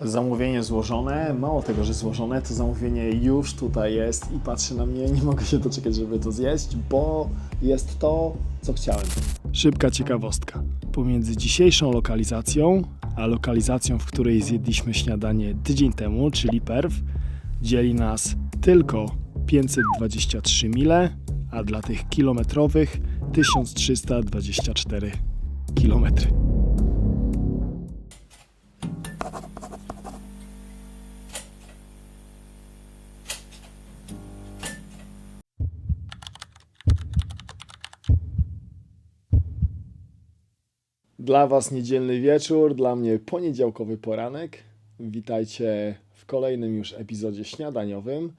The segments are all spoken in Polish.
Zamówienie złożone, mało tego, że złożone, to zamówienie już tutaj jest i patrzy na mnie, nie mogę się doczekać, żeby to zjeść, bo jest to, co chciałem. Szybka ciekawostka. Pomiędzy dzisiejszą lokalizacją, a lokalizacją, w której zjedliśmy śniadanie tydzień temu, czyli Perth, dzieli nas tylko 523 mile, a dla tych kilometrowych 1324 kilometry. Dla Was niedzielny wieczór, dla mnie poniedziałkowy poranek. Witajcie w kolejnym już epizodzie śniadaniowym,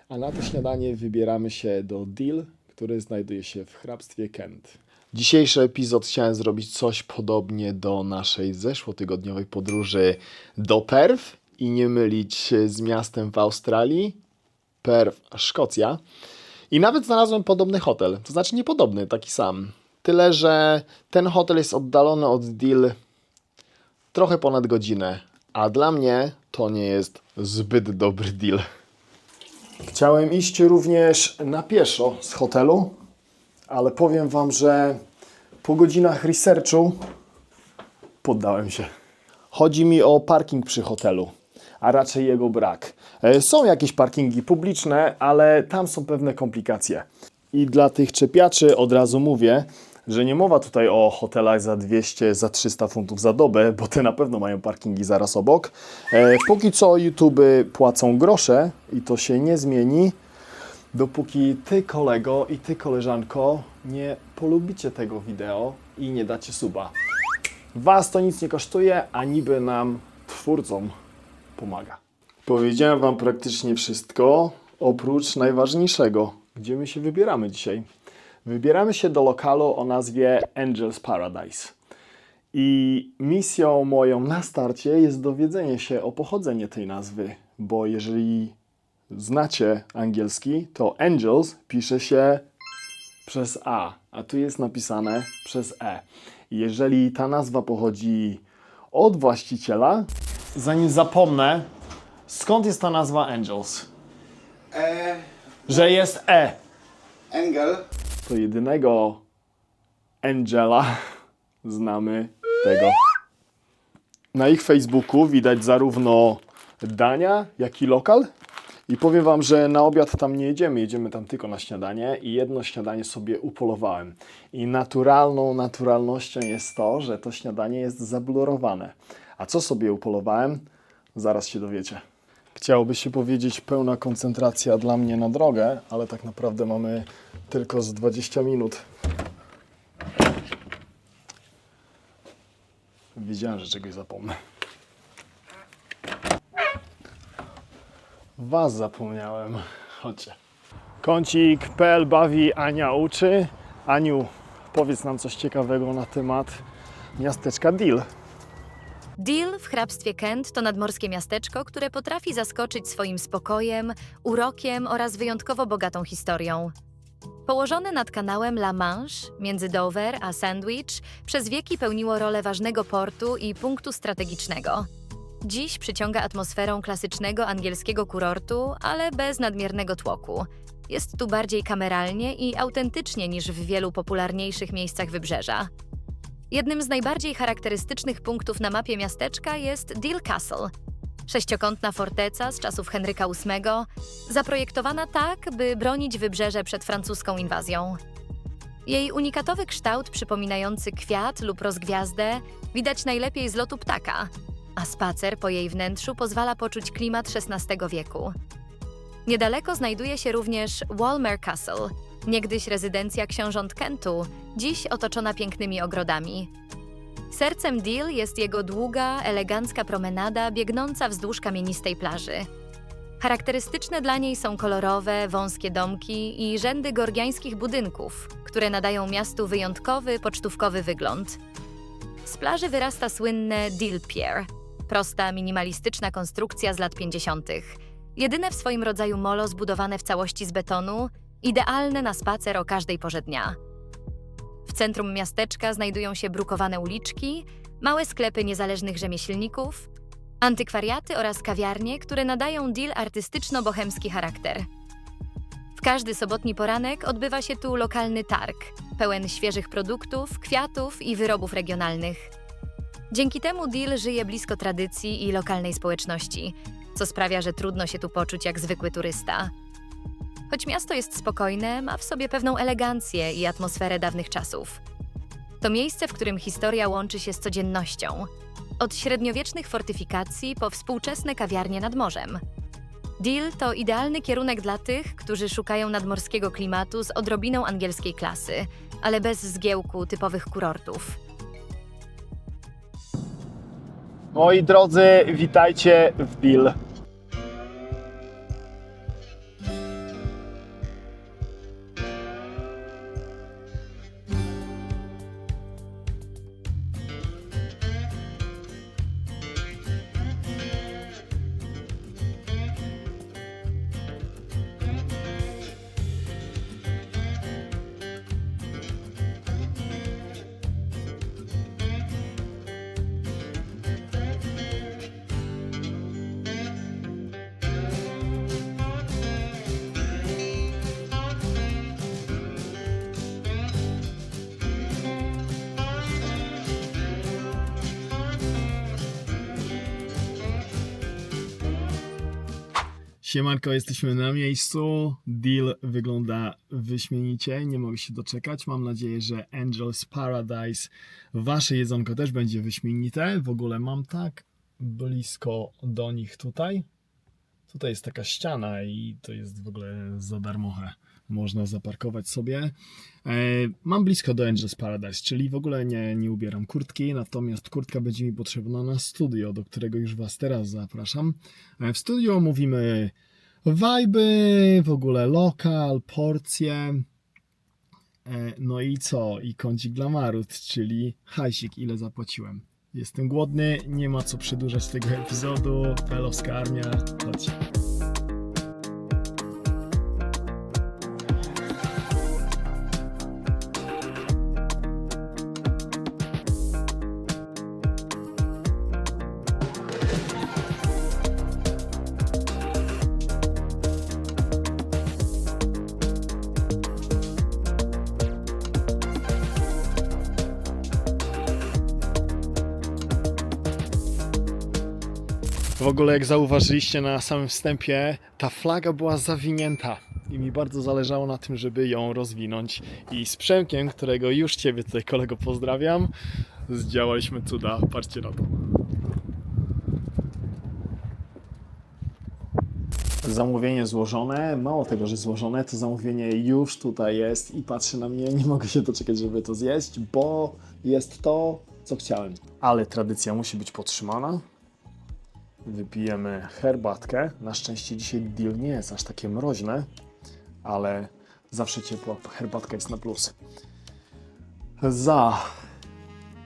a na to śniadanie wybieramy się do Deal, który znajduje się w hrabstwie Kent. Dzisiejszy epizod chciałem zrobić coś podobnie do naszej zeszłotygodniowej podróży do Perth i nie mylić z miastem w Australii, Perth, Szkocja. I nawet znalazłem podobny hotel, to znaczy niepodobny, taki sam. Tyle, że ten hotel jest oddalony od Deal trochę ponad godzinę, a dla mnie to nie jest zbyt dobry deal. Chciałem iść również na pieszo z hotelu, ale powiem Wam, że po godzinach researchu poddałem się. Chodzi mi o parking przy hotelu, a raczej jego brak. Są jakieś parkingi publiczne, ale tam są pewne komplikacje. I dla tych czepiaczy od razu mówię, że nie mowa tutaj o hotelach za 200, za 300 funtów za dobę, bo te na pewno mają parkingi zaraz obok. Póki co YouTube płacą grosze i to się nie zmieni, dopóki Ty, kolego i Ty, koleżanko, nie polubicie tego wideo i nie dacie suba. Was to nic nie kosztuje, a niby nam, twórcom, pomaga. Powiedziałem Wam praktycznie wszystko, oprócz najważniejszego. Gdzie my się wybieramy dzisiaj? Wybieramy się do lokalu o nazwie Angel's Paradise. I misją moją na starcie jest dowiedzenie się o pochodzenie tej nazwy, bo jeżeli znacie angielski, to Angels pisze się przez a tu jest napisane przez e. I jeżeli ta nazwa pochodzi od właściciela, zanim zapomnę, skąd jest ta nazwa Angels? Że jest Engel. to jedynego Angela znamy tego. Na ich Facebooku widać zarówno dania, jak i lokal. I powiem Wam, że na obiad tam nie jedziemy tam tylko na śniadanie i jedno śniadanie sobie upolowałem. I naturalnością jest to, że to śniadanie jest zablurowane. A co sobie upolowałem? Zaraz się dowiecie. Chciałoby się powiedzieć pełna koncentracja dla mnie na drogę, ale tak naprawdę mamy tylko z 20 minut. Wiedziałem, że czegoś zapomnę. Was zapomniałem. Chodźcie. Kącik.pl bawi, Ania uczy. Aniu, powiedz nam coś ciekawego na temat miasteczka Deal. Deal w hrabstwie Kent to nadmorskie miasteczko, które potrafi zaskoczyć swoim spokojem, urokiem oraz wyjątkowo bogatą historią. Położone nad kanałem La Manche, między Dover a Sandwich, przez wieki pełniło rolę ważnego portu i punktu strategicznego. Dziś przyciąga atmosferą klasycznego angielskiego kurortu, ale bez nadmiernego tłoku. Jest tu bardziej kameralnie i autentycznie niż w wielu popularniejszych miejscach wybrzeża. Jednym z najbardziej charakterystycznych punktów na mapie miasteczka jest Deal Castle. Sześciokątna forteca z czasów Henryka VIII, zaprojektowana tak, by bronić wybrzeże przed francuską inwazją. Jej unikatowy kształt przypominający kwiat lub rozgwiazdę widać najlepiej z lotu ptaka, a spacer po jej wnętrzu pozwala poczuć klimat XVI wieku. Niedaleko znajduje się również Walmer Castle, niegdyś rezydencja książąt Kentu, dziś otoczona pięknymi ogrodami. Sercem Deal jest jego długa, elegancka promenada biegnąca wzdłuż kamienistej plaży. Charakterystyczne dla niej są kolorowe, wąskie domki i rzędy georgiańskich budynków, które nadają miastu wyjątkowy, pocztówkowy wygląd. Z plaży wyrasta słynne Deal Pier, prosta, minimalistyczna konstrukcja z lat 50. Jedyne w swoim rodzaju molo zbudowane w całości z betonu, idealne na spacer o każdej porze dnia. W centrum miasteczka znajdują się brukowane uliczki, małe sklepy niezależnych rzemieślników, antykwariaty oraz kawiarnie, które nadają Deal artystyczno-bohemski charakter. W każdy sobotni poranek odbywa się tu lokalny targ, pełen świeżych produktów, kwiatów i wyrobów regionalnych. Dzięki temu Deal żyje blisko tradycji i lokalnej społeczności, co sprawia, że trudno się tu poczuć jak zwykły turysta. Choć miasto jest spokojne, ma w sobie pewną elegancję i atmosferę dawnych czasów. To miejsce, w którym historia łączy się z codziennością. Od średniowiecznych fortyfikacji po współczesne kawiarnie nad morzem. Deal to idealny kierunek dla tych, którzy szukają nadmorskiego klimatu z odrobiną angielskiej klasy, ale bez zgiełku typowych kurortów. Moi drodzy, witajcie w Deal. Siemanko, jesteśmy na miejscu. Deal wygląda wyśmienicie, nie mogę się doczekać. Mam nadzieję, że Angel's Paradise, wasze jedzonko też będzie wyśmienite. W ogóle mam tak blisko do nich tutaj. Tutaj jest taka ściana i to jest w ogóle za darmochę. Można zaparkować sobie. Mam blisko do Angel's Paradise, czyli w ogóle nie ubieram kurtki, natomiast kurtka będzie mi potrzebna na studio, do którego już was teraz zapraszam. W studio mówimy wajby, w ogóle lokal, porcje, no i co? I kącik dla Marut, czyli hajsik, ile zapłaciłem. Jestem głodny, nie ma co przedłużać tego epizodu. Pelowska armia, chodźcie. W ogóle jak zauważyliście na samym wstępie, ta flaga była zawinięta i mi bardzo zależało na tym, żeby ją rozwinąć. I z Przemkiem, którego już Ciebie tutaj kolego pozdrawiam, zdziałaliśmy cuda. Patrzcie na to. Zamówienie złożone, mało tego, że złożone, to zamówienie już tutaj jest i patrzy na mnie, nie mogę się doczekać, żeby to zjeść, bo jest to, co chciałem. Ale tradycja musi być podtrzymana. Wypijemy herbatkę. Na szczęście dzisiaj Deal nie jest aż takie mroźne, ale zawsze ciepła herbatka jest na plus. Za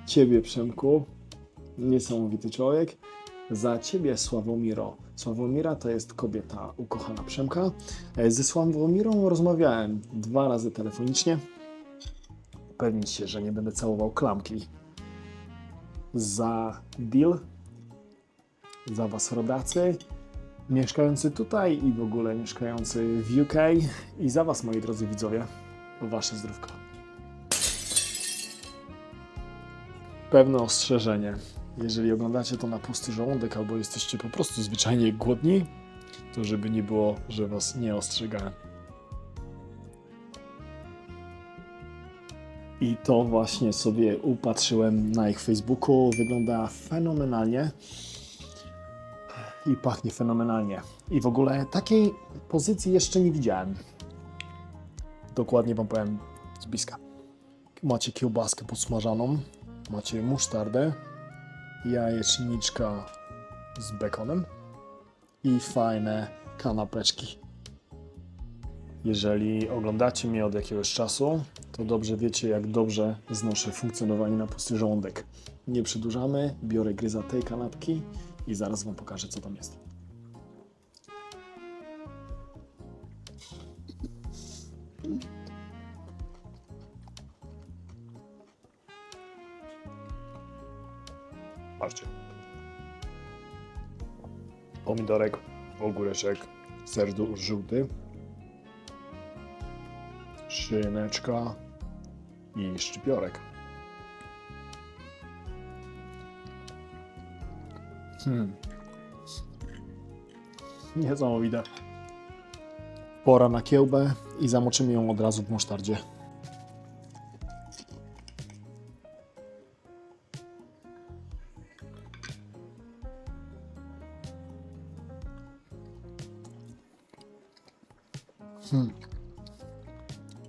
Ciebie, Przemku, niesamowity człowiek. Za Ciebie, Sławomiro. Sławomira to jest kobieta ukochana Przemka. Ze Sławomirą rozmawiałem 2 razy telefonicznie. Upewnić się, że nie będę całował klamki. Za Deal. Za Was, rodacy, mieszkający tutaj i w ogóle mieszkający w UK. I za Was, moi drodzy widzowie, Wasze zdrówko. Pewne ostrzeżenie. Jeżeli oglądacie to na pusty żołądek albo jesteście po prostu zwyczajnie głodni, to żeby nie było, że Was nie ostrzegałem. I to właśnie sobie upatrzyłem na ich Facebooku. Wygląda fenomenalnie. I pachnie fenomenalnie. I w ogóle takiej pozycji jeszcze nie widziałem. Dokładnie Wam powiem z bliska. Macie kiełbaskę podsmażaną, macie musztardę, jajeczniczka z bekonem i fajne kanapeczki. Jeżeli oglądacie mnie od jakiegoś czasu, to dobrze wiecie, jak dobrze znoszę funkcjonowanie na pusty żołądek. Nie przedłużamy, biorę gryza tej kanapki i zaraz Wam pokażę, co tam jest. Patrzcie. pomidorek, ogóreczek, ser żółty, szyneczka i szczypiorek. Niesamowite. Pora na kiełbę i zamoczymy ją od razu w musztardzie.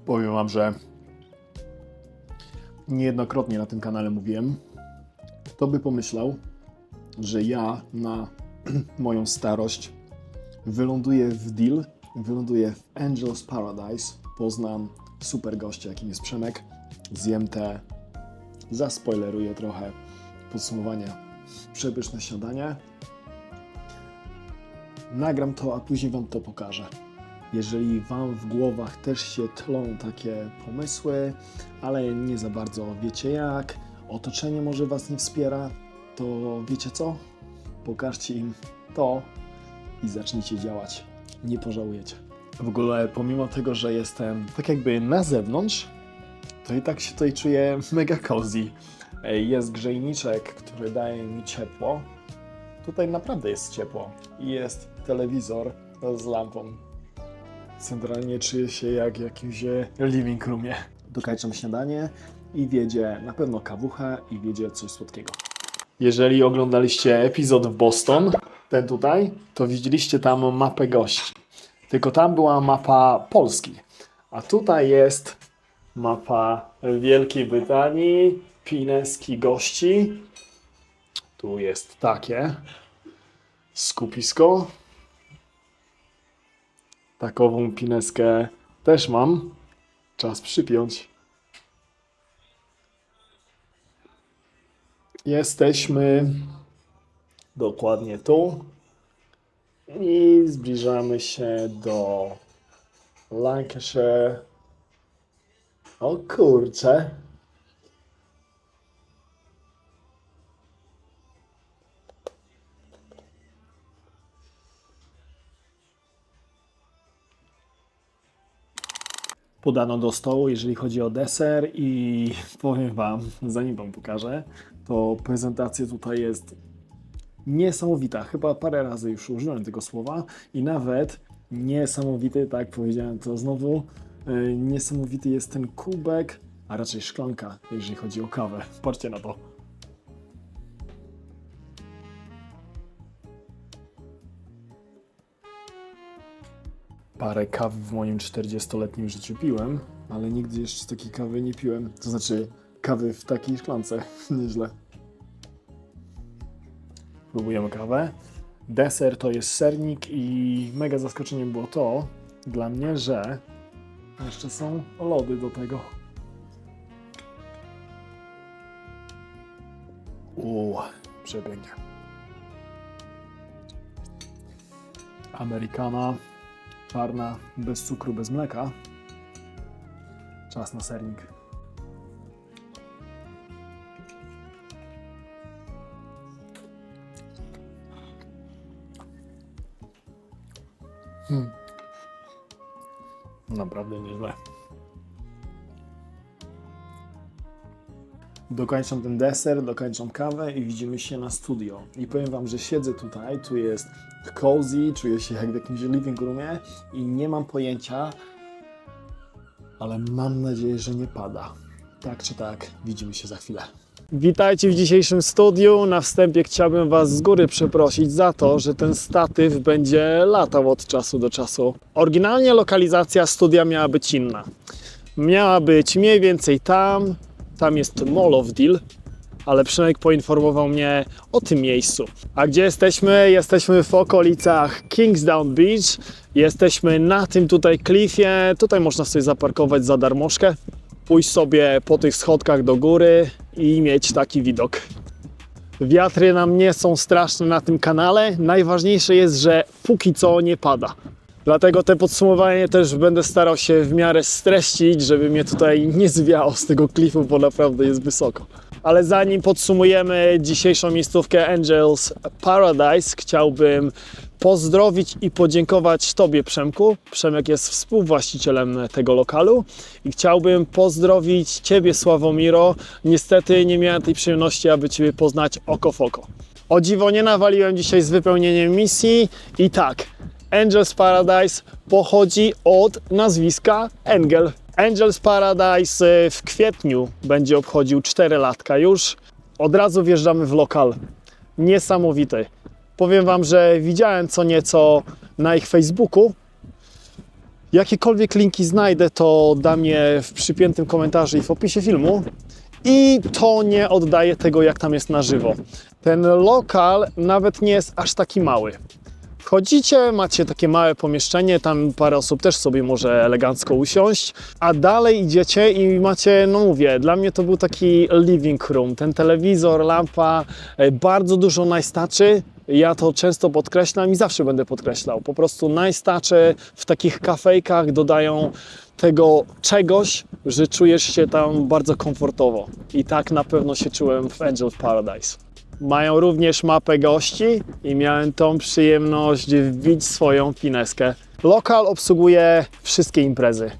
Powiem wam, że niejednokrotnie na tym kanale mówiłem, kto by pomyślał, że ja na moją starość wyląduję w Deal, wyląduję w Angel's Paradise, poznam super gościa, jakim jest Przemek, zjem te, zaspoileruję trochę, podsumowanie, przepyszne śniadanie. Nagram to, a później wam to pokażę. Jeżeli wam w głowach też się tlą takie pomysły, ale nie za bardzo wiecie jak, otoczenie może was nie wspiera, to wiecie co? Pokażcie im to i zacznijcie działać. Nie pożałujecie. W ogóle pomimo tego, że jestem tak jakby na zewnątrz, to i tak się tutaj czuję mega cozy. Jest grzejniczek, który daje mi ciepło. Tutaj naprawdę jest ciepło. I jest telewizor z lampą. Centralnie czuję się jak w jakimś living roomie. Dokończam śniadanie i wiedzie na pewno kawuchę i wiedzie coś słodkiego. Jeżeli oglądaliście epizod w Boston, ten tutaj, to widzieliście tam mapę gości. Tylko tam była mapa Polski. A tutaj jest mapa Wielkiej Brytanii, pineski gości. Tu jest takie skupisko. Takową pineskę też mam. Czas przypiąć. Jesteśmy dokładnie tu i zbliżamy się do Lancashire. O kurczę. Podano do stołu, jeżeli chodzi o deser i powiem wam, zanim wam pokażę, to prezentacja tutaj jest niesamowita. Chyba parę razy już użyłem tego słowa i nawet niesamowity, tak powiedziałem to znowu, niesamowity jest ten kubek, a raczej szklanka, jeżeli chodzi o kawę. Patrzcie na to. Parę kaw w moim 40-letnim życiu piłem, ale nigdy jeszcze takiej kawy nie piłem. To znaczy kawy w takiej szklance. Nieźle. Próbujemy kawę. Deser to jest sernik i mega zaskoczeniem było to dla mnie, że jeszcze są lody do tego. Przepięknie. Amerykana. Czarna, bez cukru, bez mleka. Czas na sernik. Naprawdę nieźle. Dokończam ten deser, dokończam kawę i widzimy się na studio. I powiem wam, że siedzę tutaj, tu jest cozy, czuję się jak w jakimś living roomie i nie mam pojęcia, ale mam nadzieję, że nie pada. Tak czy tak, widzimy się za chwilę. Witajcie w dzisiejszym studiu. Na wstępie chciałbym was z góry przeprosić za to, że ten statyw będzie latał od czasu do czasu. Oryginalnie lokalizacja studia miała być inna. Miała być mniej więcej tam jest Mall of Deal, ale Przemek poinformował mnie o tym miejscu. A gdzie jesteśmy? Jesteśmy w okolicach Kingsdown Beach. Jesteśmy na tym tutaj klifie. Tutaj można sobie zaparkować za darmożkę, pójść sobie po tych schodkach do góry i mieć taki widok. Wiatry nam nie są straszne na tym kanale. Najważniejsze jest, że póki co nie pada. Dlatego te podsumowanie też będę starał się w miarę streścić, żeby mnie tutaj nie zwiało z tego klifu, bo naprawdę jest wysoko. Ale zanim podsumujemy dzisiejszą miejscówkę Angel's Paradise, chciałbym pozdrowić i podziękować Tobie, Przemku. Przemek jest współwłaścicielem tego lokalu i chciałbym pozdrowić Ciebie, Sławomiro. Niestety nie miałem tej przyjemności, aby Ciebie poznać oko w oko. O dziwo nie nawaliłem dzisiaj z wypełnieniem misji i tak, Angel's Paradise pochodzi od nazwiska Engel. Angel's Paradise w kwietniu będzie obchodził 4 latka już. Od razu wjeżdżamy w lokal. Niesamowity. Powiem Wam, że widziałem co nieco na ich Facebooku. Jakiekolwiek linki znajdę, to dam je w przypiętym komentarzu i w opisie filmu. I to nie oddaje tego, jak tam jest na żywo. Ten lokal nawet nie jest aż taki mały. Wchodzicie, macie takie małe pomieszczenie, tam parę osób też sobie może elegancko usiąść, a dalej idziecie i macie, no mówię, dla mnie to był taki living room, ten telewizor, lampa, bardzo dużo najstaczy. Ja to często podkreślam i zawsze będę podkreślał. Po prostu najstacze w takich kafejkach dodają tego czegoś, że czujesz się tam bardzo komfortowo. I tak na pewno się czułem w Angel's Paradise. Mają również mapę gości i miałem tą przyjemność wbić swoją pineskę. Lokal obsługuje wszystkie imprezy.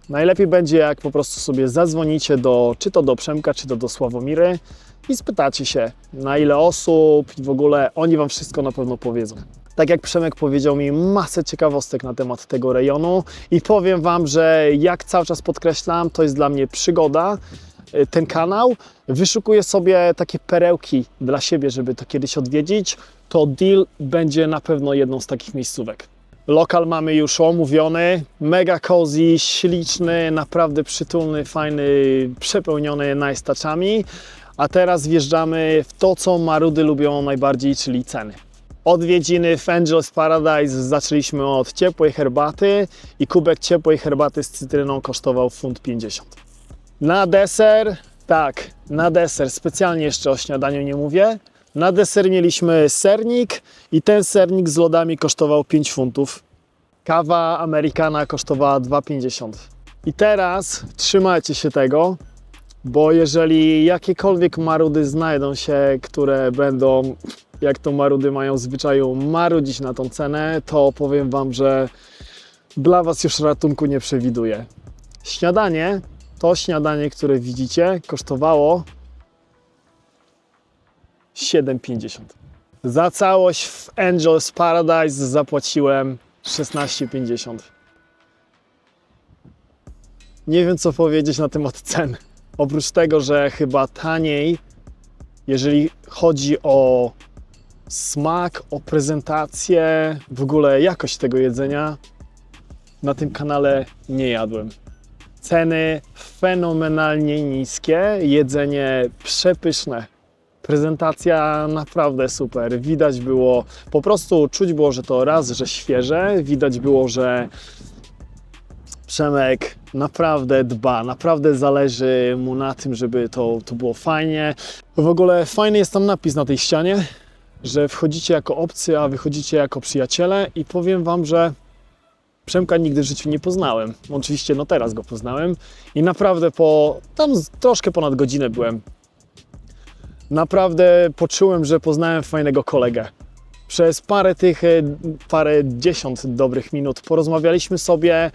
Najlepiej będzie, jak po prostu sobie zadzwonicie czy to do Przemka, czy to do Sławomiry i spytacie się, na ile osób i w ogóle oni Wam wszystko na pewno powiedzą. Tak jak Przemek powiedział mi masę ciekawostek na temat tego rejonu i powiem Wam, że jak cały czas podkreślam, to jest dla mnie przygoda. Ten kanał, wyszukuję sobie takie perełki dla siebie, żeby to kiedyś odwiedzić, to Deal będzie na pewno jedną z takich miejscówek. Lokal mamy już omówiony, mega cozy, śliczny, naprawdę przytulny, fajny, przepełniony najstaczami, a teraz wjeżdżamy w to, co marudy lubią najbardziej, czyli ceny. Odwiedziny w Angel's Paradise zaczęliśmy od ciepłej herbaty i kubek ciepłej herbaty z cytryną kosztował 1,50 £. Na deser, tak, na deser, specjalnie jeszcze o śniadaniu nie mówię. Na deser mieliśmy sernik i ten sernik z lodami kosztował 5 funtów. Kawa amerykana kosztowała 2,50 £. I teraz trzymajcie się tego, bo jeżeli jakiekolwiek marudy znajdą się, które będą, jak to marudy mają w zwyczaju, marudzić na tą cenę, to powiem Wam, że dla Was już ratunku nie przewiduję. Śniadanie, to śniadanie, które widzicie, kosztowało 7,50 £. Za całość w Angel's Paradise zapłaciłem 16,50 £. Nie wiem, co powiedzieć na temat cen. Oprócz tego, że chyba taniej, jeżeli chodzi o smak, o prezentację, w ogóle jakość tego jedzenia, na tym kanale nie jadłem. Ceny fenomenalnie niskie, jedzenie przepyszne, prezentacja naprawdę super. Widać było, po prostu czuć było, że to raz, że świeże, widać było, że Przemek naprawdę dba, naprawdę zależy mu na tym, żeby to było fajnie. W ogóle fajny jest tam napis na tej ścianie, że wchodzicie jako obcy, a wychodzicie jako przyjaciele i powiem Wam, że Przemka nigdy w życiu nie poznałem. Oczywiście no teraz go poznałem i naprawdę tam troszkę ponad godzinę byłem. Naprawdę poczułem, że poznałem fajnego kolegę. Przez parę dziesiąt dobrych minut porozmawialiśmy sobie.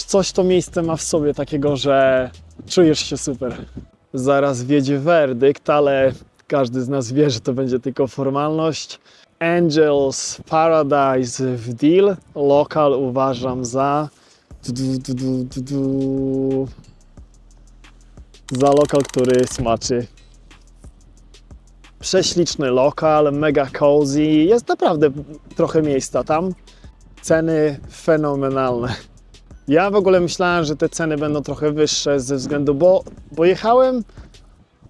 Coś to miejsce ma w sobie takiego, że czujesz się super. Zaraz wjedzie werdykt, ale każdy z nas wie, że to będzie tylko formalność. Angel's Paradise w Deal. Lokal uważam za lokal, który smaczy. Prześliczny lokal, mega cozy. Jest naprawdę trochę miejsca tam. Ceny fenomenalne. Ja w ogóle myślałem, że te ceny będą trochę wyższe ze względu, bo jechałem,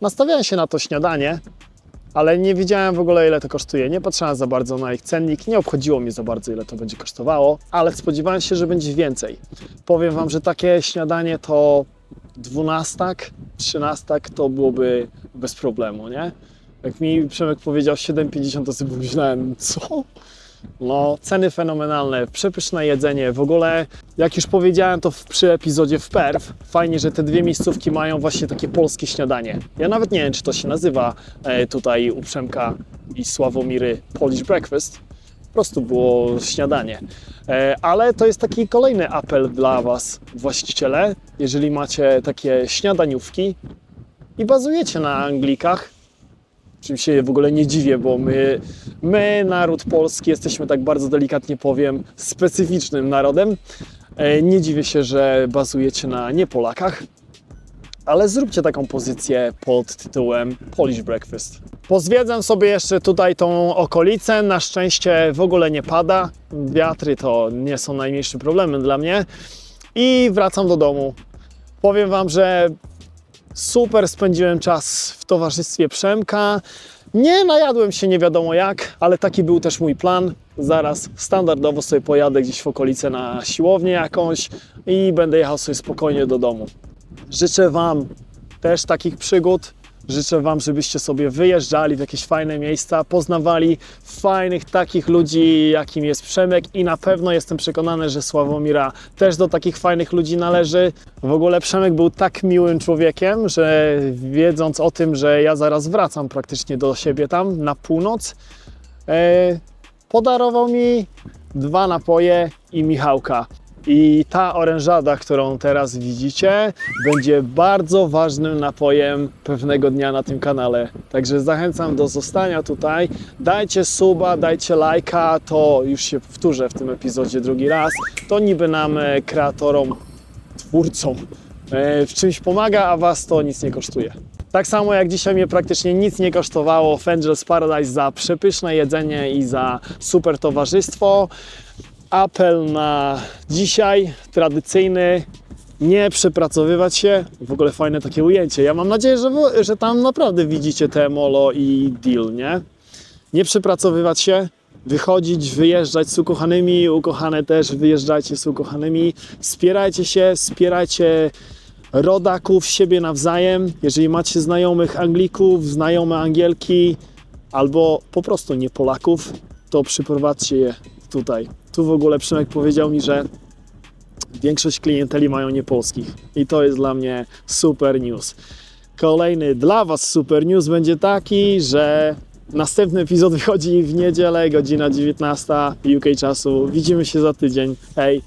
nastawiałem się na to śniadanie, ale nie wiedziałem w ogóle, ile to kosztuje. Nie patrzyłem za bardzo na ich cennik, nie obchodziło mnie za bardzo, ile to będzie kosztowało, ale spodziewałem się, że będzie więcej. Powiem Wam, że takie śniadanie to 12, 13 to byłoby bez problemu, nie? Jak mi Przemek powiedział 7,50, to sobie pomyślałem, co? No, ceny fenomenalne, przepyszne jedzenie. W ogóle, jak już powiedziałem to przy epizodzie w Perth, fajnie, że te dwie miejscówki mają właśnie takie polskie śniadanie. Ja nawet nie wiem, czy to się nazywa tutaj u Przemka i Sławomiry Polish Breakfast. Po prostu było śniadanie. Ale to jest taki kolejny apel dla Was, właściciele. Jeżeli macie takie śniadaniówki i bazujecie na Anglikach, czym się w ogóle nie dziwię, bo my, naród polski, jesteśmy, tak bardzo delikatnie powiem, specyficznym narodem. Nie dziwię się, że bazujecie na nie-Polakach, ale zróbcie taką pozycję pod tytułem Polish Breakfast. Pozwiedzam sobie jeszcze tutaj tą okolicę. Na szczęście w ogóle nie pada. Wiatry to nie są najmniejszym problemem dla mnie. I wracam do domu. Powiem Wam, że super spędziłem czas w towarzystwie Przemka. Nie najadłem się nie wiadomo jak, ale taki był też mój plan. Zaraz standardowo sobie pojadę gdzieś w okolice na siłownię jakąś i będę jechał sobie spokojnie do domu. Życzę Wam też takich przygód. Życzę Wam, żebyście sobie wyjeżdżali w jakieś fajne miejsca, poznawali fajnych takich ludzi, jakim jest Przemek, i na pewno jestem przekonany, że Sławomira też do takich fajnych ludzi należy. W ogóle Przemek był tak miłym człowiekiem, że wiedząc o tym, że ja zaraz wracam praktycznie do siebie tam na północ, podarował mi 2 napoje i Michałka. I ta orężada, którą teraz widzicie, będzie bardzo ważnym napojem pewnego dnia na tym kanale. Także zachęcam do zostania tutaj. Dajcie suba, dajcie lajka, to już się powtórzę w tym epizodzie drugi raz. To niby nam, kreatorom, twórcom, w czymś pomaga, a Was to nic nie kosztuje. Tak samo jak dzisiaj mnie praktycznie nic nie kosztowało w Angel's Paradise za przepyszne jedzenie i za super towarzystwo. Apel na dzisiaj, tradycyjny, nie przepracowywać się. W ogóle fajne takie ujęcie. Ja mam nadzieję, że tam naprawdę widzicie te Molo i Deal, nie? Nie przepracowywać się, wychodzić, wyjeżdżać z ukochanymi, ukochane też wyjeżdżajcie z ukochanymi. Wspierajcie się, wspierajcie rodaków, siebie nawzajem. Jeżeli macie znajomych Anglików, znajome Angielki albo po prostu nie Polaków, to przyprowadźcie je tutaj. Tu w ogóle Przemek powiedział mi, że większość klienteli mają niepolskich i to jest dla mnie super news. Kolejny dla Was super news będzie taki, że następny epizod wychodzi w niedzielę, godzina 19 UK czasu. Widzimy się za tydzień. Hej!